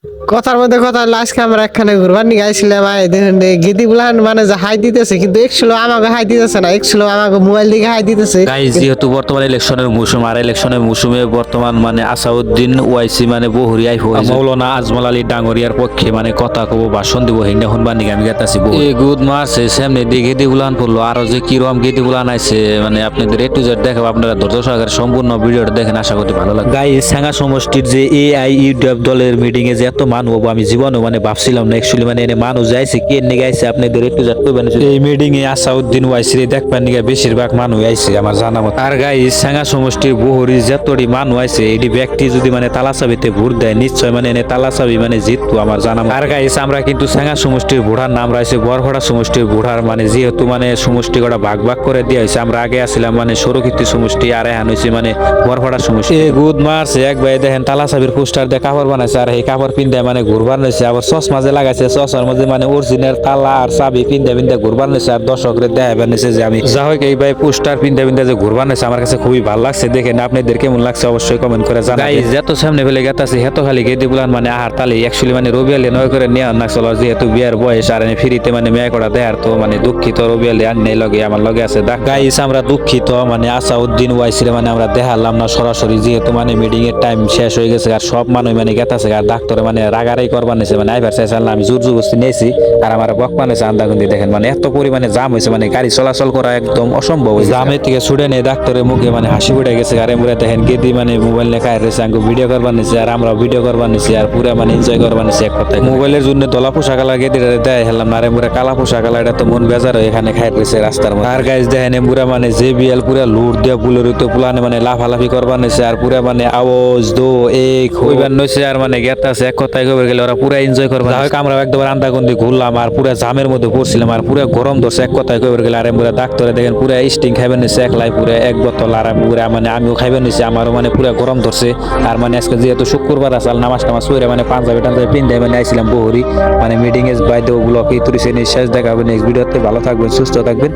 কথার মধ্যে কথা হলো, আজকে আমরা একখানে ঘুরবার নিয়ে গাইছিলাম। দেখুন গেদি বুলান মানে যে হাই দিতেছে, কিন্তু একশো আমাকে হাই দিতেছে না, একশো আমাকে মোবাইল দিকে হাই দিতেছে। গাইস যেহেতু বর্তমানে ইলেকশনের মৌসুম আর ইলেকশনের মৌসুমে বর্তমান মানে আসাউদ্দিন ওয়াইসি মানে বহুরিয়াই হয়েছে মৌলানা আজমল আলী ডাঙ্গরিয়ার পক্ষে মানে কথা কব ভাষণ দিব হিন্দি হন বানি আমি গেতাছি এই গুড মাসে সামনে দিয়ে গেদি বুলান পড়লো আরো যে কিরম গেদি বুলান আইছে মানে আপনাদের একটু জেড দেখাবো, আপনারা ধৈর্য সহকারে সম্পূর্ণ ভিডিওটা দেখেন, আশা করি ভালো লাগবে। গাইস সাঙ্গা সমষ্টির যে AIUDF দলের মিটিং এ যে এত মানুষ হবো আমি জীবনে মানে ভাবছিলাম না। অ্যাকচুয়ালি মানে এনে মানুষ যাইছে কে নিয়ে গাইছে আপনাদের একটু জেড করবেন। এই মিটিং এ আসাউদ্দিন ওয়াইসি দেখবেন নিয়ে বেশিরভাগ মানুষ আইছে আমার জানা মতো। আর গাইস সাঙ্গা সমষ্টির বহুরি যতটি মানুষ আইছে এটি ব্যক্তি যদি মানে তালাচাবিতে ভোট দেয় নিশ্চয় মানে এনে তালাচাবি মানে জিততো আমার জানা মতো। আর গাইস আমরা কিন্তু সাঙ্গা সমষ্টির ভোটার নাম রাখছে বরফড়া সমষ্টির ভোটার, মানে যেহেতু মানে সমষ্টি কটা ভাগ ভাগ করে দেওয়া হয়েছে। আমরা আগে আসছিলাম মানে সৌরকীর্তি সমষ্টি আর এখন হয়েছে মানে বরফড়া সমষ্টি। গুদ মারছে এক ভাই দেখেন তালাচাবির পোস্টার দিয়ে কাপড় বানাইছে আর এই কাপড় পিন্ধে মানে ঘুরবার নিয়েছে, আবার চশমা যে লাগাইছে চশমার মধ্যে মানে অরিজিনাল তালা আর চাবি পিন্ধে পিন্ধে ঘুরবার নিয়েছে আর দর্শকরে দেখাবার নিয়েছে যে আমি যা হোক এই ভাই পোস্টার পিন্ধে পিন্ধে যে ঘুরবার নিয়েছে আমার কাছে খুবই ভালো লাগছে। দেখেন আপনাদের কেমন লাগছে অবশ্যই কমেন্ট করে জানাবেন। গাইস যত সামনে ফেলে গেতাছে হেতো খালি গেদি বুলান মানে আহার তালি অ্যাকচুয়ালি মানে রবিয়ালে নয় করে নিয়ে না চলো, যেহেতু বিয়ার বয়স আর ফ্রিতে মানে মেয়ে করা দেয়ার তো মানে দুঃখিত রবিয়ালে আর নেই লগে আমার লগে আছে। গাইস আমরা দুঃখিত মানে আসাউদ্দিন ওয়াইসিরে মানে আমরা দেখালাম না সরাসরি, যেহেতু মানে মিটিং এর টাইম শেষ হয়ে গেছে আর সব মানুষ মানে গেতাছে আর ডাক্তারে মানে রাগারাই করবার নিছে মানে আইবার চাইছিলাম আমি জোর জবরদস্তি নিয়েছি আর আমার বকমা নিয়েছে আন্দাগুন্দি। দেখেন মানে এত পরিমাণে জাম হয়েছে মানে গাড়ি চলাচল করা একদম অসম্ভব। জামের থেকে ছুটে নিয়ে ডাক্তারের মুখে মানে হাসি ফুটে গেছে আর এমরে দেখেন গেদি মানে মোবাইল লেখা রয়েছে আঙ্গু ভিডিও করবার নিছে আর আমরা ভিডিও করবার নিছি আর পুরা মানে এনজয় করবার নিছি। এক কথায় মোবাইলের জন্য দলা পোশাক কালার গেদিটা দেয় হেলাম না আর এমরে কালা পোশাক কালার এটা তো মন বেজার হয়ে এখানে খাই রয়েছে রাস্তার মধ্যে। আর গাইজ দেখেন এমরা মানে JBL পুরা লুট দিয়ে বুলের তো পুলানে মানে লাফালাফি করবার নিছে আর পুরা মানে আওয়াজ দো এক হইবার নইছে আর মানে গেতাছে। এক কথায় কবে গেলে ওরা পুরা এনজয় করবার। আমরা একদম আন্দাগন্দি ঘুরলাম আর পুরা জামের মধ্যে পড়ছিলাম আর পুরা গরম ধরছে। এক কথায় কবে গেলে আর এমরা ডাক্তারে দেখেন পুরা স্টিং খাইবেন নিছে একলাই পুরা এক বোতল আর পুরা মানে আমিও খাইবেন নিছি, আমারও মানে পুরা গরম ধরছে। আর মানে আজকে যেহেতু শুক্রবার আসাল নামাজ টামাজ পড়ে মানে পাঞ্জাবি টাঞ্জাবি পিন্ধে মানে আইছিলাম বহুরি মানে মিটিং এস বাইদে ব্লকে তুরিছে নিঃশ্বাস দেখাবেন নেক্সট ভিডিওতে। ভালো থাকবেন সুস্থ থাকবেন।